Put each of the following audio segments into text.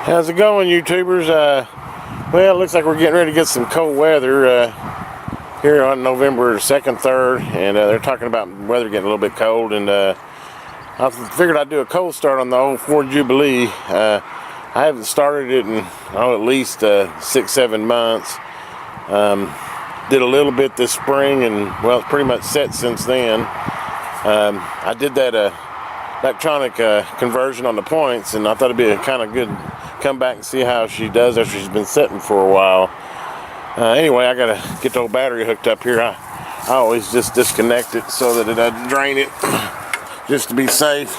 How's it going, YouTubers? Well, it looks like we're getting ready to get some cold weather here on November 2nd, 3rd, and they're talking about weather getting a little bit cold, and I figured I'd do a cold start on the old Ford Jubilee. I haven't started it in at least 6-7 months. Did a little bit this spring, and well, it's pretty much set since then. I did that electronic conversion on the points, and I thought it'd be a kind of good come back and see how she does after she's been sitting for a while. Anyway, I gotta get the old battery hooked up here. I always just disconnect it so that it doesn't drain it, just to be safe.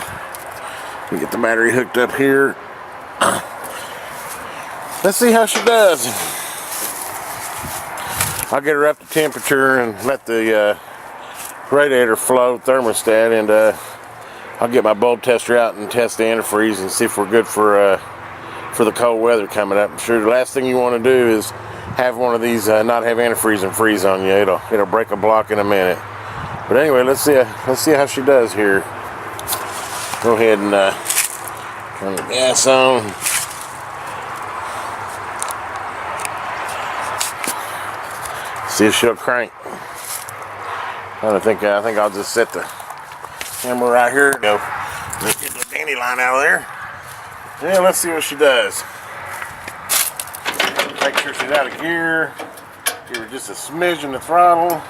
We get the battery hooked up here. Let's see how she does. I'll get her up to temperature and let the radiator flow, thermostat, and I'll get my bulb tester out and test the antifreeze and see if we're good for the cold weather coming up. I'm sure the last thing you want to do is have one of these not have antifreeze and freeze on you. It'll break a block in a minute. But anyway, let's see how she does here. Go ahead and turn the gas on. See if she'll crank. I think I'll just set the camera right here. Go. Let's get the dandelion out of there. Yeah, let's see what she does. Make sure she's out of gear. Give her just a smidge of throttle.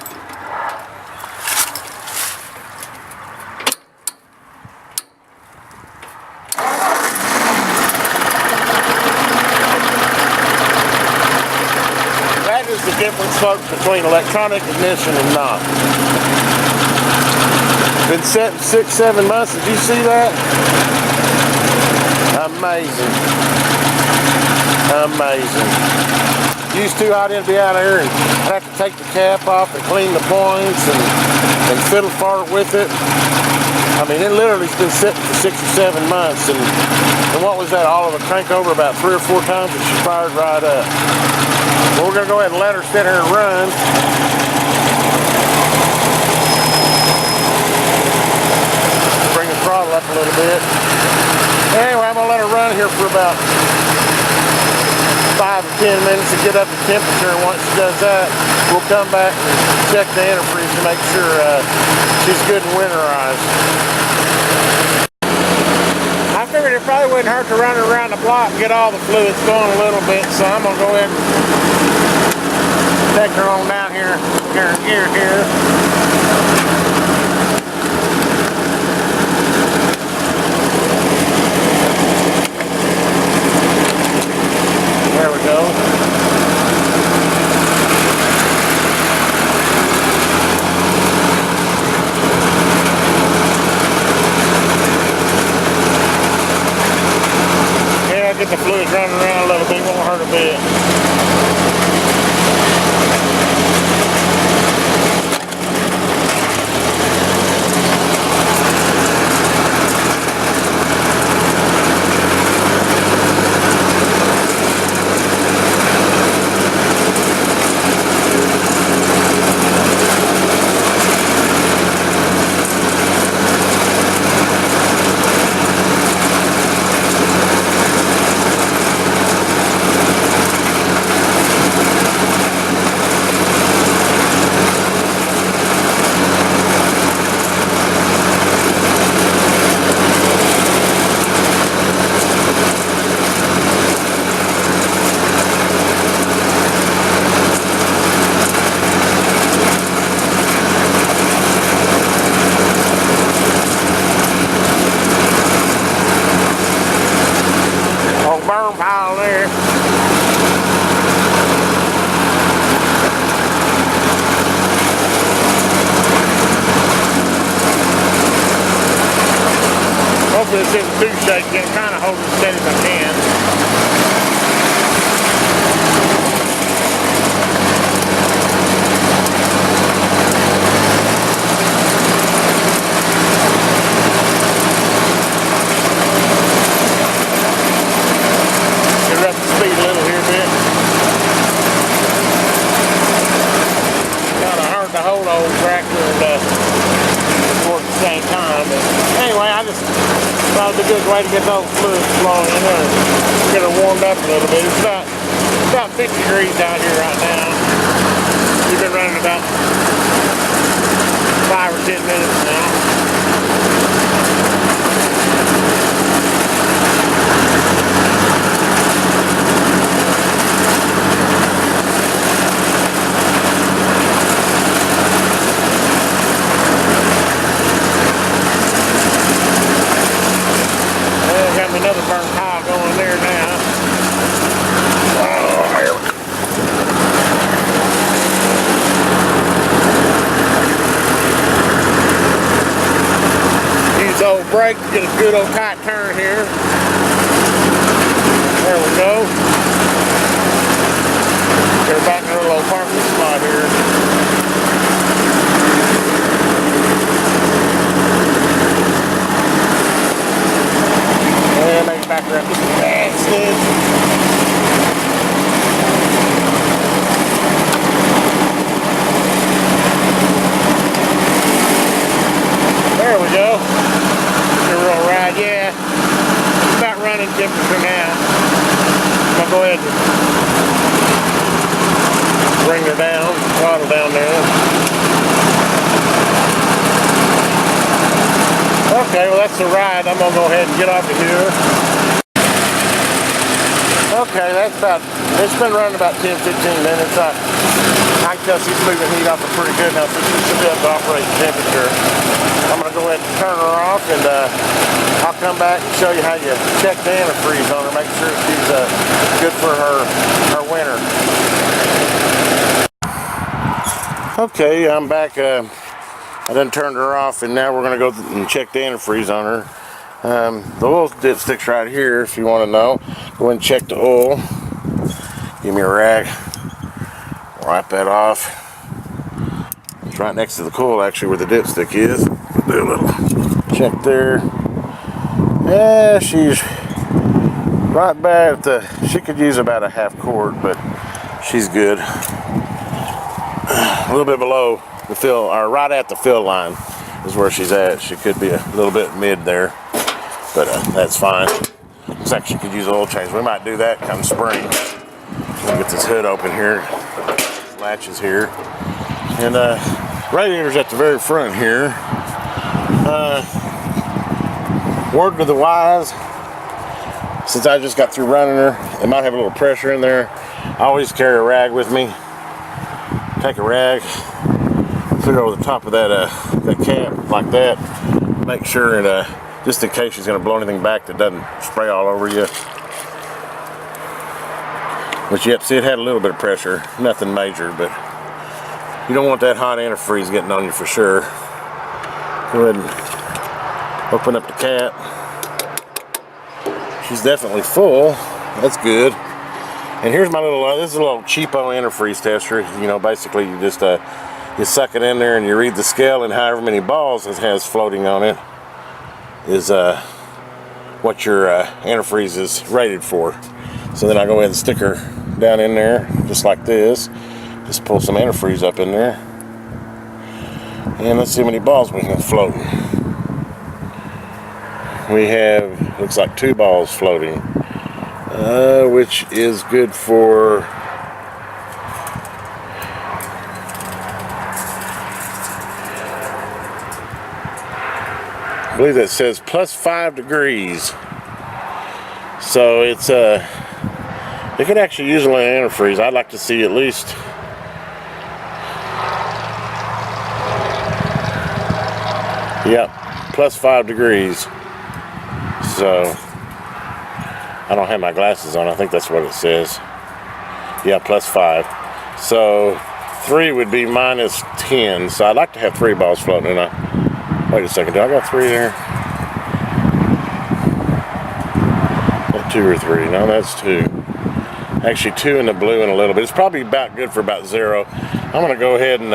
That is the difference, folks, between electronic ignition and not. Been set 6-7 months. Did you see that? Amazing. Amazing. Used to, I didn't be out there and I'd have to take the cap off and clean the points and fiddle fart with it. I mean, it literally's been sitting for 6 or 7 months, and what was that? All of it crank over about 3 or 4 times and she fired right up. Well, we're gonna go ahead and let her sit here and run. Bring the throttle up a little bit. Anyway, I'm gonna let her run here for about 5 or 10 minutes to get up to temperature, and once she does that, we'll come back and check the antifreeze to make sure she's good and winterized. I figured it probably wouldn't hurt to run her around the block and get all the fluids going a little bit, so I'm gonna go ahead and take her on down here in gear here. There we go. Yeah, get the fluids running around a little bit, won't hurt a bit. Burn pile there. Hopefully this isn't too shaky. I'm kind of holding it steady as I can. Up the speed a little here a bit. Kind of hard to hold the old tractor and work at the same time. But anyway, I just thought it was a good way to get those fluids flowing in there. get her warmed up a little bit. It's about 50 degrees out here right now. We've been running about 5 or 10 minutes now. Another burn pile going there now. Oh, here. Use the old brake to get a good old tight turn here. There we go. Get her back in her little parking spot here. And make it back around this bastard. There we go. Give her a little ride, yeah. It's about running temperature now. I'm gonna go ahead and bring her down, throttle down there. Okay, well that's the ride. I'm gonna go ahead and get off of here. Okay, that's it's been running about 10-15 minutes. I can tell she's moving heat off it pretty good now, so she should be able to operate the temperature. I'm gonna go ahead and turn her off, and I'll come back and show you how you check the antifreeze on her, make sure she's good for her winter. Okay, I'm back. I done turned her off, and now we're going to go and check the antifreeze on her. The oil dipstick's right here if you want to know. Go ahead and check the oil. Give me a rag. Wipe that off. It's right next to the coil actually where the dipstick is. Do a little check there. Yeah, she's right back at she could use about a half quart, but she's good. A little bit below the fill, or right at the fill line is where she's at. She could be a little bit mid there, but that's fine. Looks like she could use an oil change. We might do that come spring. We'll get this hood open here, latches here, and radiator's at the very front here. Word to the wise, since I just got through running her, it might have a little pressure in there. I always carry a rag with me. Take a rag, put it over the top of that cap like that. Make sure, and just in case she's going to blow anything back that doesn't spray all over you. But yep, see, it had a little bit of pressure, nothing major, but you don't want that hot antifreeze getting on you for sure. Go ahead and open up the cap. She's definitely full. That's good. And here's my little, this is a little cheapo antifreeze tester. You know, basically you just you suck it in there and you read the scale, and however many balls it has floating on it is what your antifreeze is rated for. So then I go ahead and stick her down in there just like this. Just pull some antifreeze up in there. And let's see how many balls we can float. We have, looks like 2 balls floating. Which is good for I believe that says plus 5 degrees. So it's it could actually use a little antifreeze. I'd like to see at least plus 5 degrees. So I don't have my glasses on. I think that's what it says. Yeah, plus 5. So 3 would be minus 10. So I'd like to have 3 balls floating. Wait a second. Do I got 3 there? 2 or 3? No, that's 2. Actually 2 in the blue and a little bit. It's probably about good for about 0. I'm going to go ahead and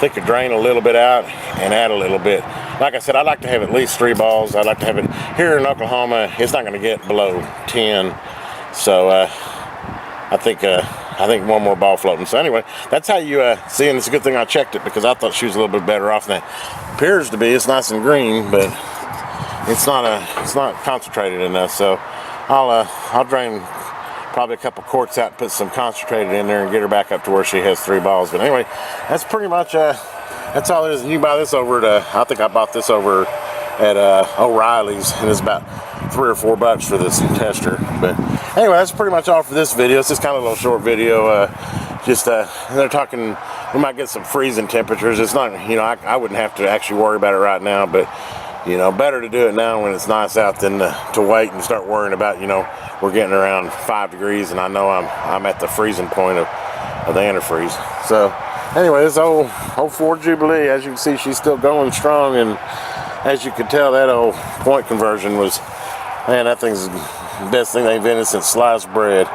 take a drain a little bit out and add a little bit. Like I said, I'd like to have at least 3 balls. I'd like to have it here in Oklahoma. It's not going to get below 10. So I think 1 more ball floating. So anyway, that's how you see, and it's a good thing I checked it because I thought she was a little bit better off than that. Appears to be. It's nice and green, but it's not concentrated enough. So I'll drain probably a couple quarts out and put some concentrated in there and get her back up to where she has 3 balls. But anyway, that's pretty much that's all it is. You can buy this over at I think I bought this over at O'Reilly's, and it's about $3 or $4 for this tester. But anyway, that's pretty much all for this video. It's just kind of a little short video. They're talking we might get some freezing temperatures. It's not, I wouldn't have to actually worry about it right now, but better to do it now when it's nice out than to wait and start worrying about, we're getting around 5 degrees and I know I'm at the freezing point of the antifreeze. So anyway, this old Ford Jubilee, as you can see, she's still going strong, and as you can tell, that old point conversion was, man, that thing's the best thing they invented since sliced bread.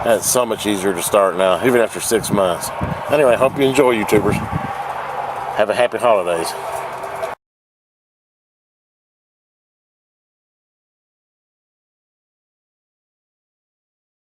That's so much easier to start now, even after 6 months. Anyway, hope you enjoy, YouTubers. Have a happy holidays.